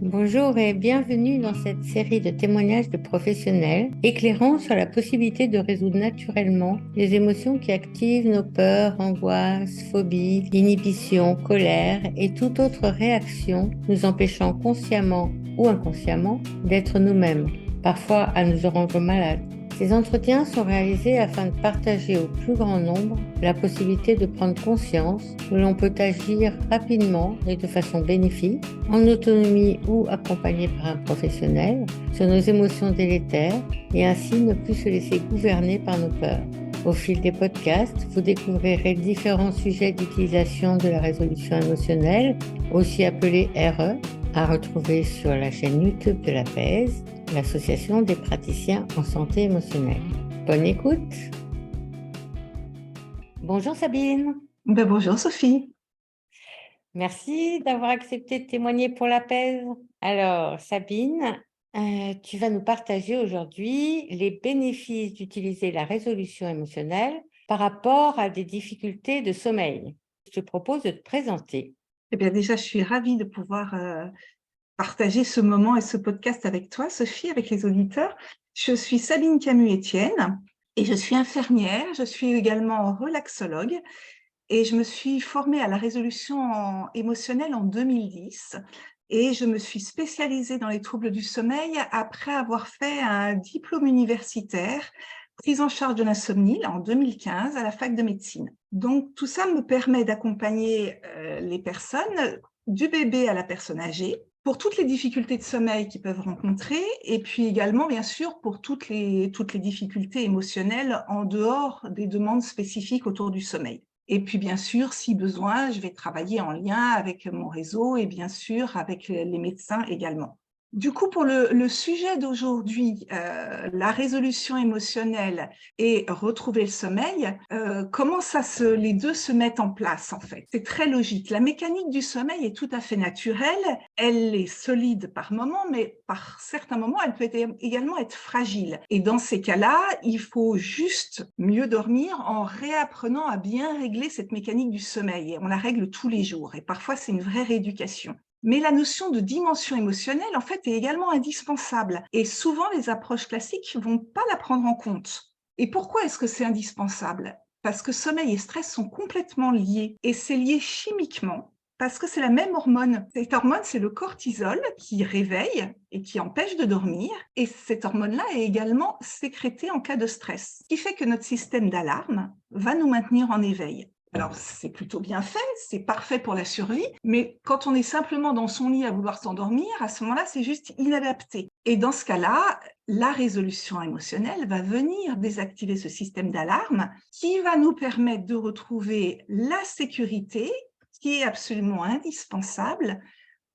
Bonjour et bienvenue dans cette série de témoignages de professionnels éclairant sur la possibilité de résoudre naturellement les émotions qui activent nos peurs, angoisses, phobies, inhibitions, colère et toute autre réaction nous empêchant consciemment ou inconsciemment d'être nous-mêmes, parfois à nous rendre malades. Ces entretiens sont réalisés afin de partager au plus grand nombre la possibilité de prendre conscience que l'on peut agir rapidement et de façon bénéfique, en autonomie ou accompagné par un professionnel, sur nos émotions délétères et ainsi ne plus se laisser gouverner par nos peurs. Au fil des podcasts, vous découvrirez différents sujets d'utilisation de la résolution émotionnelle, aussi appelée RE, à retrouver sur la chaîne YouTube de l'APAISE, l'Association des praticiens en santé émotionnelle. Bonne écoute. Bonjour Sabine. Bonjour Sophie. Merci d'avoir accepté de témoigner pour l'APAISE. Alors Sabine, tu vas nous partager aujourd'hui les bénéfices d'utiliser la résolution émotionnelle par rapport à des difficultés de sommeil. Je te propose de te présenter. Eh bien déjà, je suis ravie de pouvoir partager ce moment et ce podcast avec toi, Sophie, avec les auditeurs. Je suis Sabine Camus-Etienne et je suis infirmière. Je suis également relaxologue et je me suis formée à la résolution émotionnelle en 2010 et je me suis spécialisée dans les troubles du sommeil après avoir fait un diplôme universitaire prise en charge de l'insomnie en 2015 à la fac de médecine. Donc tout ça me permet d'accompagner les personnes du bébé à la personne âgée pour toutes les difficultés de sommeil qu'ils peuvent rencontrer et puis également bien sûr pour toutes les difficultés émotionnelles en dehors des demandes spécifiques autour du sommeil. Et puis, bien sûr, si besoin, je vais travailler en lien avec mon réseau et bien sûr avec les médecins également. Du coup, pour le sujet d'aujourd'hui, la résolution émotionnelle et retrouver le sommeil, comment les deux se mettent en place en fait? C'est très logique. La mécanique du sommeil est tout à fait naturelle. Elle est solide par moments, mais par certains moments, elle peut également être fragile. Et dans ces cas-là, il faut juste mieux dormir en réapprenant à bien régler cette mécanique du sommeil. Et on la règle tous les jours. Et parfois, c'est une vraie rééducation. Mais la notion de dimension émotionnelle, en fait, est également indispensable. Et souvent, les approches classiques ne vont pas la prendre en compte. Et pourquoi est-ce que c'est indispensable? Parce que sommeil et stress sont complètement liés. Et c'est lié chimiquement, parce que c'est la même hormone. Cette hormone, c'est le cortisol qui réveille et qui empêche de dormir. Et cette hormone-là est également sécrétée en cas de stress. Ce qui fait que notre système d'alarme va nous maintenir en éveil. Alors, c'est plutôt bien fait, c'est parfait pour la survie, mais quand on est simplement dans son lit à vouloir s'endormir, à ce moment-là, c'est juste inadapté. Et dans ce cas-là, la résolution émotionnelle va venir désactiver ce système d'alarme qui va nous permettre de retrouver la sécurité qui est absolument indispensable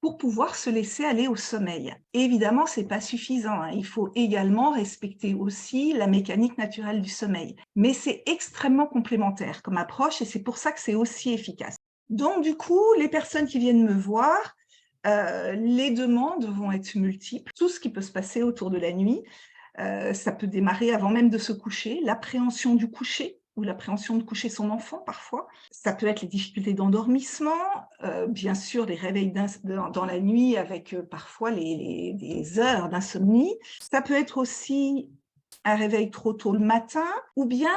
pour pouvoir se laisser aller au sommeil. Et évidemment, ce n'est pas suffisant, hein. Il faut également respecter aussi la mécanique naturelle du sommeil. Mais c'est extrêmement complémentaire comme approche et c'est pour ça que c'est aussi efficace. Donc, du coup, les personnes qui viennent me voir, les demandes vont être multiples. Tout ce qui peut se passer autour de la nuit, ça peut démarrer avant même de se coucher, l'appréhension du coucher, ou l'appréhension de coucher son enfant parfois. Ça peut être les difficultés d'endormissement, bien sûr les réveils dans la nuit avec parfois des heures d'insomnie. Ça peut être aussi un réveil trop tôt le matin, ou bien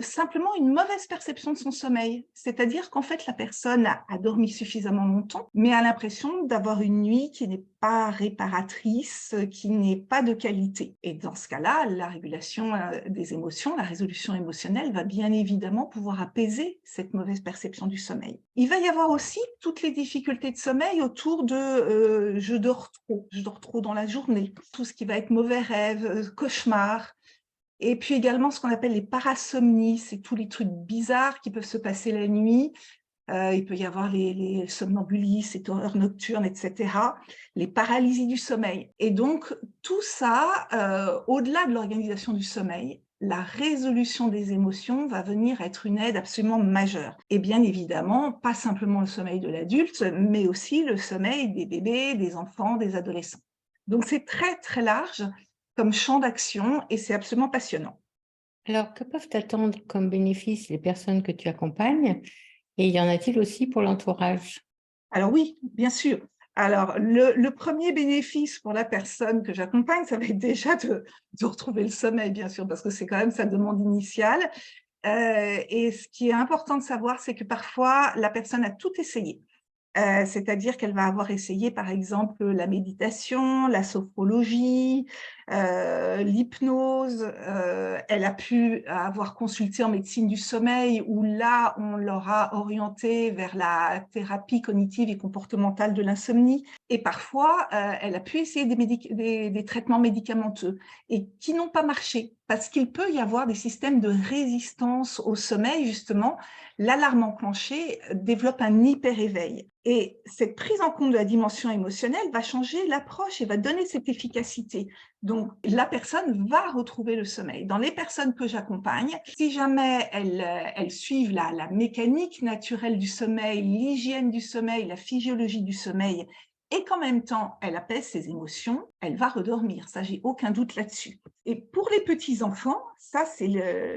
simplement une mauvaise perception de son sommeil. C'est-à-dire qu'en fait, la personne a dormi suffisamment longtemps, mais a l'impression d'avoir une nuit qui n'est pas réparatrice, qui n'est pas de qualité. Et dans ce cas-là, la régulation des émotions, la résolution émotionnelle va bien évidemment pouvoir apaiser cette mauvaise perception du sommeil. Il va y avoir aussi toutes les difficultés de sommeil autour de je dors trop dans la journée, tout ce qui va être mauvais rêves, cauchemars. Et puis également ce qu'on appelle les parasomnies, c'est tous les trucs bizarres qui peuvent se passer la nuit. Il peut y avoir les somnambulismes, les horreurs nocturnes, etc., les paralysies du sommeil. Et donc, tout ça, au-delà de l'organisation du sommeil, la résolution des émotions va venir être une aide absolument majeure. Et bien évidemment, pas simplement le sommeil de l'adulte, mais aussi le sommeil des bébés, des enfants, des adolescents. Donc, c'est très, très large comme champ d'action et c'est absolument passionnant. Alors, que peuvent attendre comme bénéfice les personnes que tu accompagnes? Et y en a-t-il aussi pour l'entourage? Alors oui, bien sûr. Alors, le premier bénéfice pour la personne que j'accompagne, ça va être déjà de retrouver le sommeil, bien sûr, parce que c'est quand même sa demande initiale. Et ce qui est important de savoir, c'est que parfois, la personne a tout essayé. C'est-à-dire qu'elle va avoir essayé, par exemple, la méditation, la sophrologie, l'hypnose. Elle a pu avoir consulté en médecine du sommeil où là, on l'aura orientée vers la thérapie cognitive et comportementale de l'insomnie. Et parfois, elle a pu essayer des traitements médicamenteux et qui n'ont pas marché parce qu'il peut y avoir des systèmes de résistance au sommeil, justement. L'alarme enclenchée développe un hyper-éveil. Et cette prise en compte de la dimension émotionnelle va changer l'approche et va donner cette efficacité. Donc, la personne va retrouver le sommeil. Dans les personnes que j'accompagne, si jamais elles suivent la mécanique naturelle du sommeil, l'hygiène du sommeil, la physiologie du sommeil, et qu'en même temps, elle apaise ses émotions, elle va redormir. Ça, j'ai aucun doute là-dessus. Et pour les petits-enfants, ça, c'est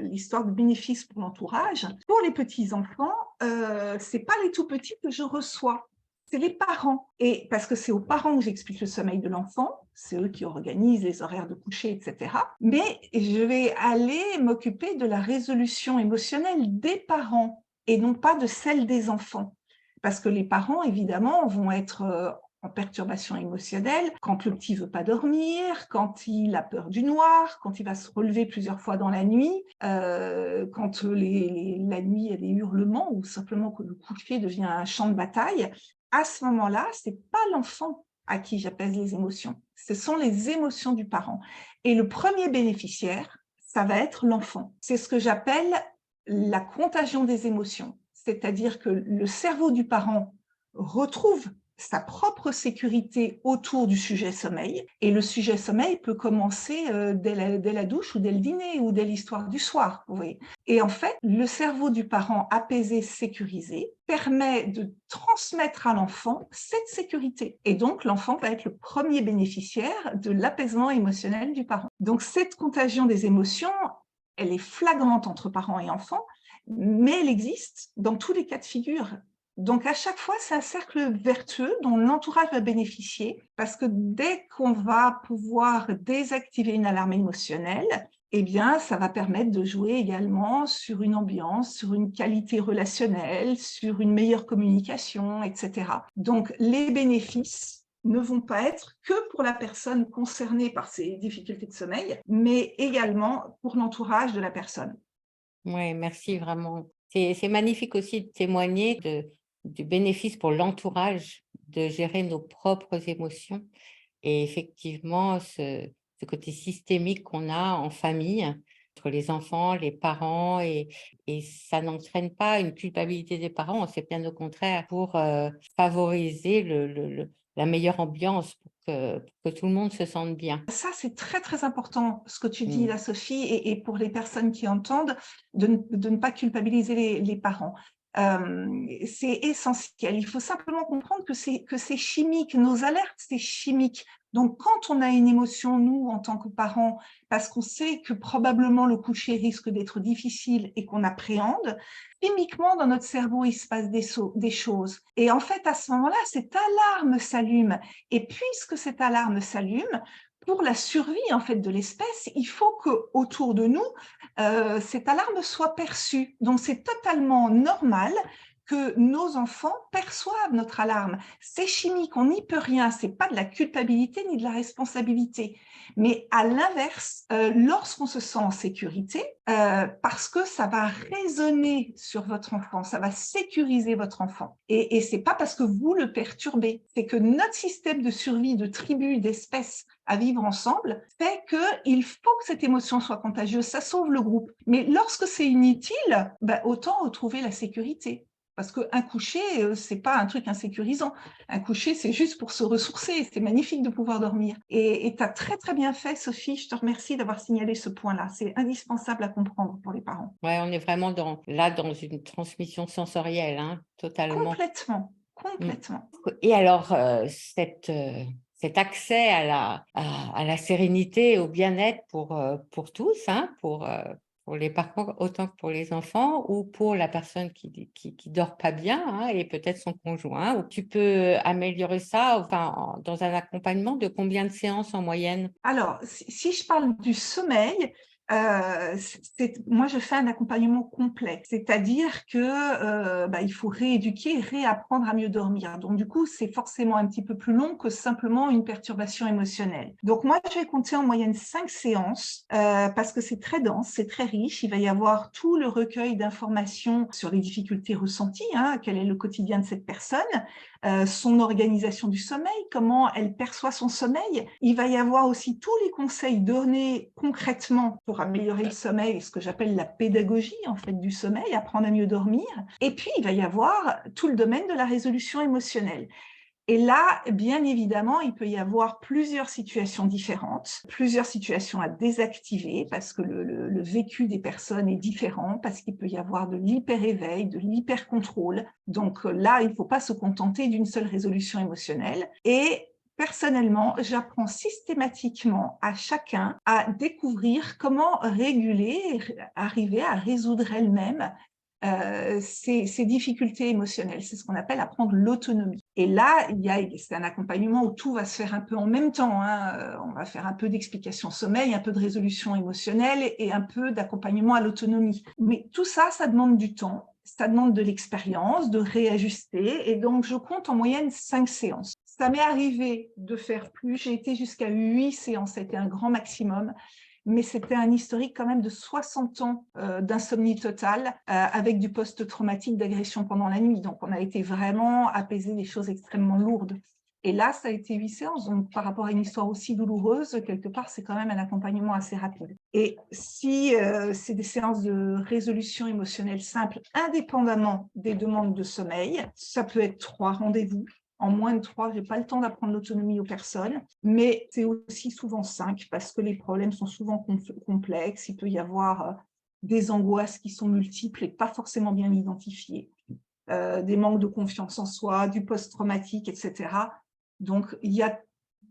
l'histoire de bénéfice pour l'entourage. Pour les petits-enfants, c'est pas les tout-petits que je reçois, c'est les parents. Et parce que c'est aux parents que j'explique le sommeil de l'enfant, c'est eux qui organisent les horaires de coucher, etc. Mais je vais aller m'occuper de la résolution émotionnelle des parents et non pas de celle des enfants. Parce que les parents, évidemment, vont être en perturbation émotionnelle, quand le petit veut pas dormir, quand il a peur du noir, quand il va se relever plusieurs fois dans la nuit, quand la nuit il y a des hurlements ou simplement que le coucher devient un champ de bataille. À ce moment-là, c'est pas l'enfant à qui j'apaise les émotions, ce sont les émotions du parent. Et le premier bénéficiaire, ça va être l'enfant. C'est ce que j'appelle la contagion des émotions, c'est-à-dire que le cerveau du parent retrouve sa propre sécurité autour du sujet sommeil. Et le sujet sommeil peut commencer dès la douche ou dès le dîner ou dès l'histoire du soir. Vous voyez. Et en fait, le cerveau du parent apaisé, sécurisé, permet de transmettre à l'enfant cette sécurité. Et donc, l'enfant va être le premier bénéficiaire de l'apaisement émotionnel du parent. Donc, cette contagion des émotions, elle est flagrante entre parents et enfants, mais elle existe dans tous les cas de figure. Donc, à chaque fois, c'est un cercle vertueux dont l'entourage va bénéficier parce que dès qu'on va pouvoir désactiver une alarme émotionnelle, eh bien, ça va permettre de jouer également sur une ambiance, sur une qualité relationnelle, sur une meilleure communication, etc. Donc, les bénéfices ne vont pas être que pour la personne concernée par ces difficultés de sommeil, mais également pour l'entourage de la personne. Oui, merci vraiment. C'est magnifique aussi de témoigner du bénéfice pour l'entourage de gérer nos propres émotions. Et effectivement, ce côté systémique qu'on a en famille, entre les enfants, les parents, et ça n'entraîne pas une culpabilité des parents, c'est bien au contraire pour favoriser la meilleure ambiance pour que tout le monde se sente bien. Ça, c'est très, très important, ce que tu dis Mm. là, Sophie, et pour les personnes qui entendent, de ne pas culpabiliser les parents. C'est essentiel. Il faut simplement comprendre que c'est chimique. Nos alertes, c'est chimique. Donc, quand on a une émotion, nous, en tant que parents, parce qu'on sait que probablement le coucher risque d'être difficile et qu'on appréhende, chimiquement, dans notre cerveau, il se passe des choses. Et en fait, à ce moment-là, cette alarme s'allume. Et puisque cette alarme s'allume, pour la survie en fait de l'espèce, il faut que autour de nous, cette alarme soit perçue. Donc c'est totalement normal que nos enfants perçoivent notre alarme. C'est chimique, on n'y peut rien, c'est pas de la culpabilité ni de la responsabilité. Mais à l'inverse, lorsqu'on se sent en sécurité, parce que ça va résonner sur votre enfant, ça va sécuriser votre enfant. Et c'est pas parce que vous le perturbez, c'est que notre système de survie de tribu, d'espèces à vivre ensemble fait qu'il faut que cette émotion soit contagieuse, ça sauve le groupe. Mais lorsque c'est inutile, ben, autant retrouver la sécurité. Parce qu'un coucher, c'est pas un truc insécurisant. Un coucher, c'est juste pour se ressourcer. C'est magnifique de pouvoir dormir. Et tu as très, très bien fait, Sophie. Je te remercie d'avoir signalé ce point-là. C'est indispensable à comprendre pour les parents. Ouais, on est vraiment dans une transmission sensorielle, hein, totalement. Complètement, Mm. complètement. Et alors, cet accès à la sérénité et au bien-être pour tous, hein, pour pour les parents autant que pour les enfants ou pour la personne qui dort pas bien, hein, et peut-être son conjoint, ou tu peux améliorer ça, enfin, dans un accompagnement de combien de séances en moyenne? Alors, si je parle du sommeil, moi, je fais un accompagnement complet. C'est-à-dire que, il faut rééduquer et réapprendre à mieux dormir. Donc, du coup, c'est forcément un petit peu plus long que simplement une perturbation émotionnelle. Donc, moi, je vais compter en moyenne 5 séances, parce que c'est très dense, c'est très riche. Il va y avoir tout le recueil d'informations sur les difficultés ressenties, hein, quel est le quotidien de cette personne, son organisation du sommeil, comment elle perçoit son sommeil. Il va y avoir aussi tous les conseils donnés concrètement pour améliorer le sommeil, ce que j'appelle la pédagogie en fait du sommeil, apprendre à mieux dormir. Et puis il va y avoir tout le domaine de la résolution émotionnelle. Et là, bien évidemment, il peut y avoir plusieurs situations différentes, plusieurs situations à désactiver parce que le vécu des personnes est différent, parce qu'il peut y avoir de l'hyper-éveil, de l'hyper-contrôle. Donc là, il ne faut pas se contenter d'une seule résolution émotionnelle. Et personnellement, j'apprends systématiquement à chacun à découvrir comment réguler, arriver à résoudre elle-même ces difficultés émotionnelles. C'est ce qu'on appelle apprendre l'autonomie. Et là, c'est un accompagnement où tout va se faire un peu en même temps, hein. On va faire un peu d'explication sommeil, un peu de résolution émotionnelle et un peu d'accompagnement à l'autonomie. Mais tout ça, ça demande du temps, ça demande de l'expérience, de réajuster. Et donc, je compte en moyenne 5 séances. Ça m'est arrivé de faire plus. J'ai été jusqu'à 8 séances. Ça a été un grand maximum. Mais c'était un historique quand même de 60 ans d'insomnie totale avec du post-traumatique d'agression pendant la nuit. Donc, on a été vraiment apaiser des choses extrêmement lourdes. Et là, ça a été 8 séances. Donc, par rapport à une histoire aussi douloureuse, quelque part, c'est quand même un accompagnement assez rapide. Et si c'est des séances de résolution émotionnelle simple, indépendamment des demandes de sommeil, ça peut être 3 rendez-vous. En moins de 3, je n'ai pas le temps d'apprendre l'autonomie aux personnes, mais c'est aussi souvent 5 parce que les problèmes sont souvent complexes. Il peut y avoir des angoisses qui sont multiples et pas forcément bien identifiées, des manques de confiance en soi, du post-traumatique, etc. Donc, il y a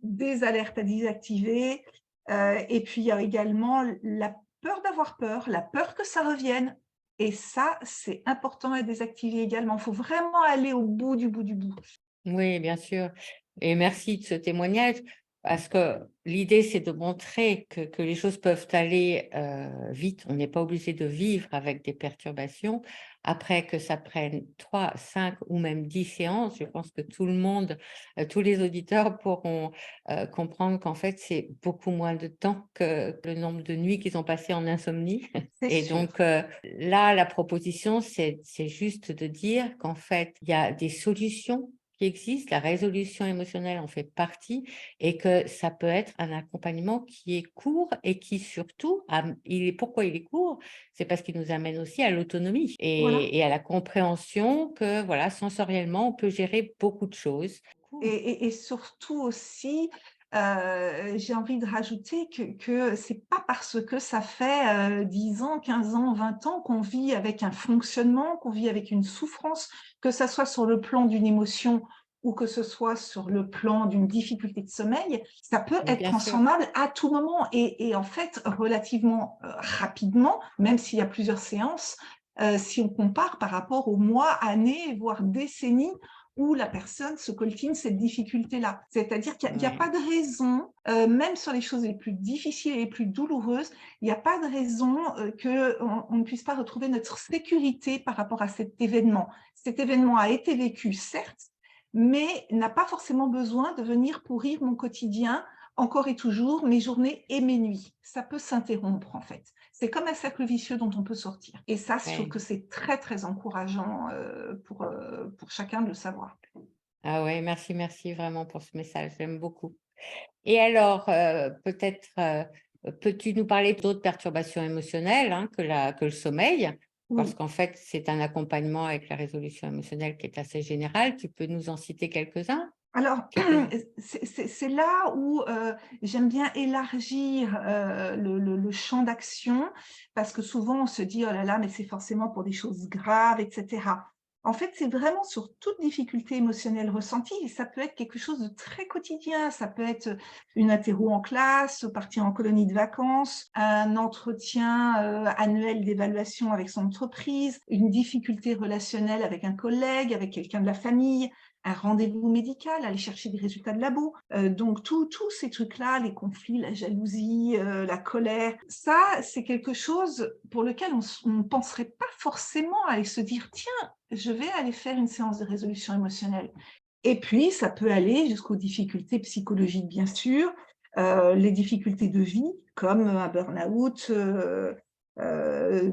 des alertes à désactiver et puis il y a également la peur d'avoir peur, la peur que ça revienne. Et ça, c'est important à désactiver également. Il faut vraiment aller au bout du bout du bout. Oui, bien sûr, et merci de ce témoignage parce que l'idée, c'est de montrer que les choses peuvent aller, vite. On n'est pas obligé de vivre avec des perturbations. Après que ça prenne 3, 5 ou même 10 séances, je pense que tout le monde, tous les auditeurs pourront, comprendre qu'en fait, c'est beaucoup moins de temps que le nombre de nuits qu'ils ont passées en insomnie. C'est Et sûr. donc, là, la proposition, c'est juste de dire qu'en fait, il y a des solutions qui existent, la résolution émotionnelle en fait partie et que ça peut être un accompagnement qui est court et qui surtout, pourquoi il est court? C'est parce qu'il nous amène aussi à l'autonomie Voilà. et à la compréhension que voilà, sensoriellement, on peut gérer beaucoup de choses. Cool. Et surtout aussi, j'ai envie de rajouter que c'est pas parce que ça fait 10 ans, 15 ans, 20 ans qu'on vit avec un fonctionnement, qu'on vit avec une souffrance, que ça soit sur le plan d'une émotion ou que ce soit sur le plan d'une difficulté de sommeil, ça peut Mais être bien sûr. transformable à tout moment et en fait relativement rapidement, même s'il y a plusieurs séances, si on compare par rapport aux mois, années, voire décennies où la personne se coltine cette difficulté-là. C'est-à-dire qu'il n'y a, pas Ouais. de raison, même sur les choses les plus difficiles et les plus douloureuses, il n'y a pas de raison qu'on ne puisse pas retrouver notre sécurité par rapport à cet événement. Cet événement a été vécu, certes, mais n'a pas forcément besoin de venir pourrir mon quotidien encore et toujours, mes journées et mes nuits. Ça peut s'interrompre en fait. C'est comme un cercle vicieux dont on peut sortir. Et ça, je trouve Ouais. que c'est très, très encourageant pour chacun de le savoir. Ah ouais, merci, merci vraiment pour ce message, j'aime beaucoup. Et alors, peut-être, peux-tu nous parler d'autres perturbations émotionnelles, hein, que le sommeil? Parce Oui. qu'en fait, c'est un accompagnement avec la résolution émotionnelle qui est assez général. Tu peux nous en citer quelques-uns? Alors, Qui peuvent c'est là où j'aime bien élargir le champ d'action parce que souvent on se dit oh là là, mais c'est forcément pour des choses graves, etc. En fait, c'est vraiment sur toute difficulté émotionnelle ressentie et ça peut être quelque chose de très quotidien. Ça peut être une interro en classe, partir en colonie de vacances, un entretien annuel d'évaluation avec son entreprise, une difficulté relationnelle avec un collègue, avec quelqu'un de la famille, un rendez-vous médical, aller chercher des résultats de labo. Donc, tous ces trucs-là, les conflits, la jalousie, la colère, ça, c'est quelque chose pour lequel on ne penserait pas forcément à aller se dire « Tiens, je vais aller faire une séance de résolution émotionnelle ». Et puis, ça peut aller jusqu'aux difficultés psychologiques, bien sûr, les difficultés de vie, comme un burn-out,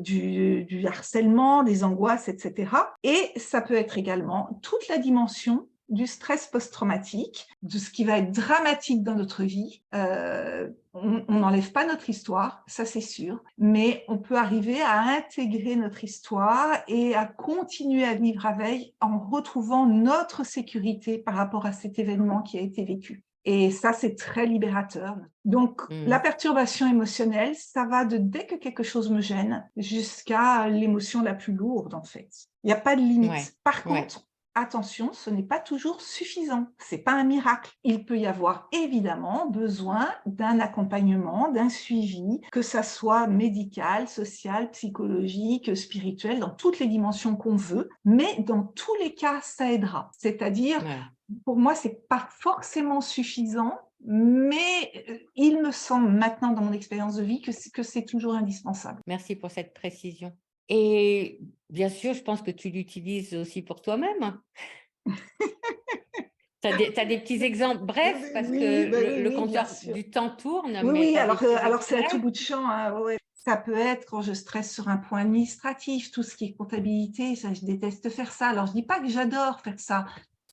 du harcèlement, des angoisses, etc. Et ça peut être également toute la dimension du stress post-traumatique, de ce qui va être dramatique dans notre vie. On n'enlève pas notre histoire, ça c'est sûr, mais on peut arriver à intégrer notre histoire et à continuer à vivre avec en retrouvant notre sécurité par rapport à cet événement qui a été vécu. Et ça, c'est très libérateur. Donc, la perturbation émotionnelle, ça va de dès que quelque chose me gêne jusqu'à l'émotion la plus lourde, en fait. Il n'y a pas de limite. Ouais, Par contre, attention, ce n'est pas toujours suffisant. C'est pas un miracle. Il peut y avoir évidemment besoin d'un accompagnement, d'un suivi, que ça soit médical, social, psychologique, spirituel, dans toutes les dimensions qu'on veut. Mais dans tous les cas, ça aidera. C'est-à-dire, pour moi, c'est pas forcément suffisant, mais il me semble maintenant dans mon expérience de vie que c'est toujours indispensable. Merci pour cette précision. Et bien sûr, je pense que tu l'utilises aussi pour toi-même. Tu as des petits exemples brefs parce que le Oui, bien compteur sûr. du temps tourne, Oui, mais oui, tu as des petits alors c'est à tout extraits? bout de champ, hein, ouais. Ça peut être quand je stresse sur un point administratif, tout ce qui est comptabilité, ça, je déteste faire ça. Alors, je dis pas que j'adore faire ça,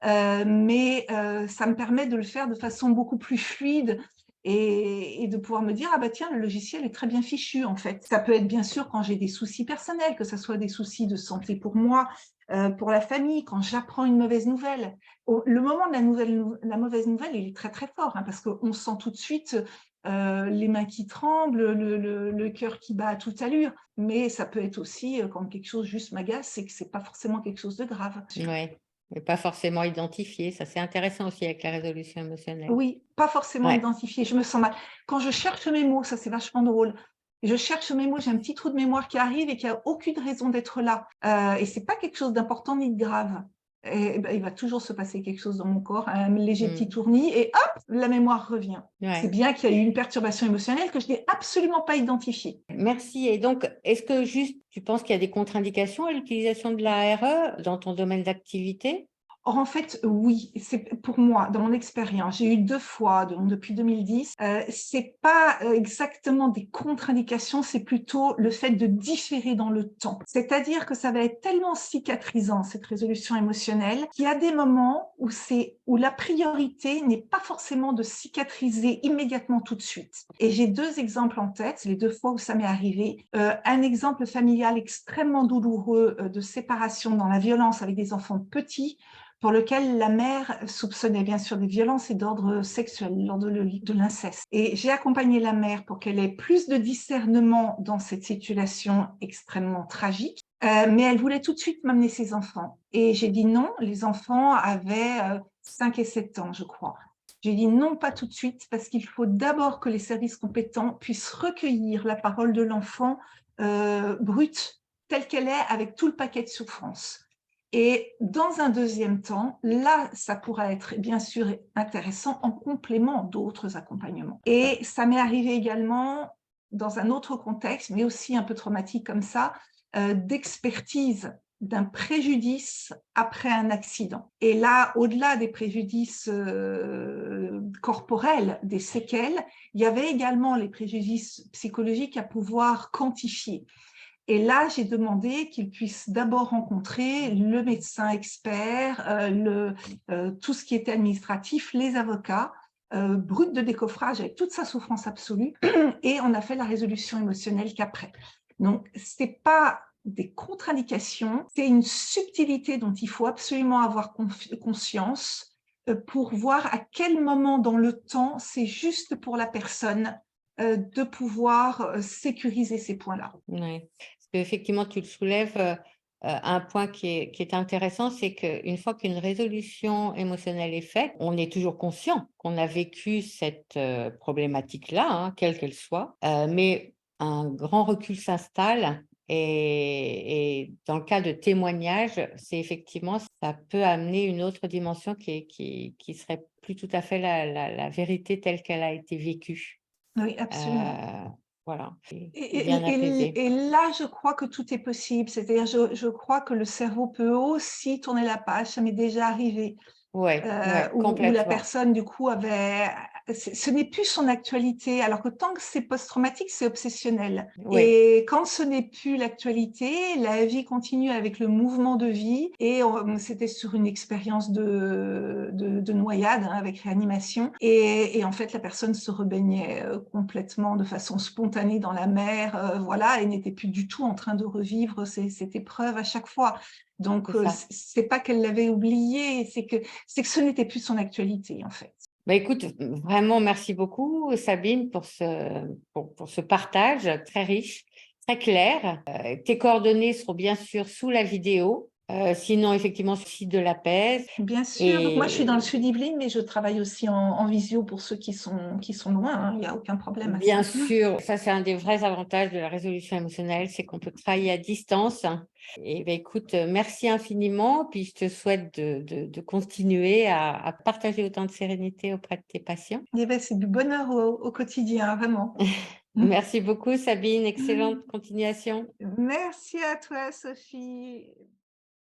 mais ça me permet de le faire de façon beaucoup plus fluide et de pouvoir me dire, ah bah tiens, le logiciel est très bien fichu, en fait. Ça peut être bien sûr quand j'ai des soucis personnels, que ce soit des soucis de santé pour moi, pour la famille, quand j'apprends une mauvaise nouvelle. Le moment de la mauvaise nouvelle, il est très très fort, hein, parce qu'on sent tout de suite les mains qui tremblent, le cœur qui bat à toute allure. Mais ça peut être aussi quand quelque chose juste m'agace, c'est que c'est pas forcément quelque chose de grave. Oui, mais pas forcément identifié. Ça, c'est intéressant aussi avec la résolution émotionnelle. Oui, pas forcément Ouais. identifié. Je me sens mal. Quand je cherche mes mots, ça c'est vachement drôle. Je cherche mes mots, j'ai un petit trou de mémoire qui arrive et qui a aucune raison d'être là. Et c'est pas quelque chose d'important ni de grave. Et ben, il va toujours se passer quelque chose dans mon corps, un léger petit tournis, et hop, la mémoire revient. C'est Ouais. bien qu'il y a eu une perturbation émotionnelle que je n'ai absolument pas identifiée. Merci. Et donc, est-ce que juste tu penses qu'il y a des contre-indications à l'utilisation de l'ARE dans ton domaine d'activité? Or, en fait, oui, c'est pour moi, dans mon expérience, j'ai eu 2 fois depuis 2010. C'est pas exactement des contre-indications, c'est plutôt le fait de différer dans le temps. C'est-à-dire que ça va être tellement cicatrisant, cette résolution émotionnelle, qu'il y a des moments où la priorité n'est pas forcément de cicatriser immédiatement tout de suite. Et j'ai 2 exemples en tête, les 2 fois où ça m'est arrivé. Un exemple familial extrêmement douloureux de séparation dans la violence avec des enfants petits, pour lequel la mère soupçonnait bien sûr des violences et d'ordre sexuel, l'ordre de l'inceste. Et j'ai accompagné la mère pour qu'elle ait plus de discernement dans cette situation extrêmement tragique, mais elle voulait tout de suite m'amener ses enfants. Et j'ai dit non, les enfants avaient 5 et 7 ans, je crois. J'ai dit non, pas tout de suite, parce qu'il faut d'abord que les services compétents puissent recueillir la parole de l'enfant brute, telle qu'elle est, avec tout le paquet de souffrances. Et dans un deuxième temps, là, ça pourra être bien sûr intéressant en complément d'autres accompagnements. Et ça m'est arrivé également dans un autre contexte, mais aussi un peu traumatique comme ça, d'expertise d'un préjudice après un accident. Et là, au-delà des préjudices corporels, des séquelles, il y avait également les préjudices psychologiques à pouvoir quantifier. Et là, j'ai demandé qu'ils puissent d'abord rencontrer le médecin expert, tout ce qui était administratif, les avocats, brut de décoffrage avec toute sa souffrance absolue, et on a fait la résolution émotionnelle qu'après. Donc, ce n'est pas des contre-indications, c'est une subtilité dont il faut absolument avoir conscience pour voir à quel moment dans le temps c'est juste pour la personne de pouvoir sécuriser ces points-là. Ouais. Parce qu'effectivement, tu le soulèves, un point qui est intéressant, c'est qu'une fois qu'une résolution émotionnelle est faite, on est toujours conscient qu'on a vécu cette problématique-là, hein, quelle qu'elle soit, mais un grand recul s'installe et dans le cas de témoignage, c'est effectivement, ça peut amener une autre dimension qui serait plus tout à fait la vérité telle qu'elle a été vécue. Oui, absolument. Voilà, Et, c'est bien apaisé. et là, je crois que tout est possible. C'est-à-dire, je crois que le cerveau peut aussi tourner la page. Ça m'est déjà arrivé. Ouais, ouais, Où la complètement. personne, du coup, avait... Ce n'est plus son actualité, alors que tant que c'est post-traumatique, c'est obsessionnel. Oui, Et quand ce n'est plus l'actualité, la vie continue avec le mouvement de vie. Et c'était sur une expérience de noyade, hein, avec réanimation. Et en fait, la personne se rebaignait complètement de façon spontanée dans la mer, voilà, et n'était plus du tout en train de revivre cette épreuve à chaque fois. Donc, c'est ça. c'est pas qu'elle l'avait oublié, c'est que ce n'était plus son actualité, en fait. Bah, écoute, vraiment merci beaucoup Sabine pour ce partage très riche, très clair. Tes coordonnées seront bien sûr sous la vidéo, sinon effectivement sur le site de l'APES Bien sûr. Donc, moi, je suis dans le et sud Yvelines, mais je travaille aussi en visio pour ceux qui sont loin, hein. Il n'y a aucun problème à bien ça. sûr, ça c'est un des vrais avantages de la résolution émotionnelle, c'est qu'on peut travailler à distance. Et ben, écoute, merci infiniment, puis je te souhaite de continuer à partager autant de sérénité auprès de tes patients. Eh ben, c'est du bonheur au quotidien, vraiment. Merci beaucoup Sabine, excellente continuation. Merci à toi, Sophie.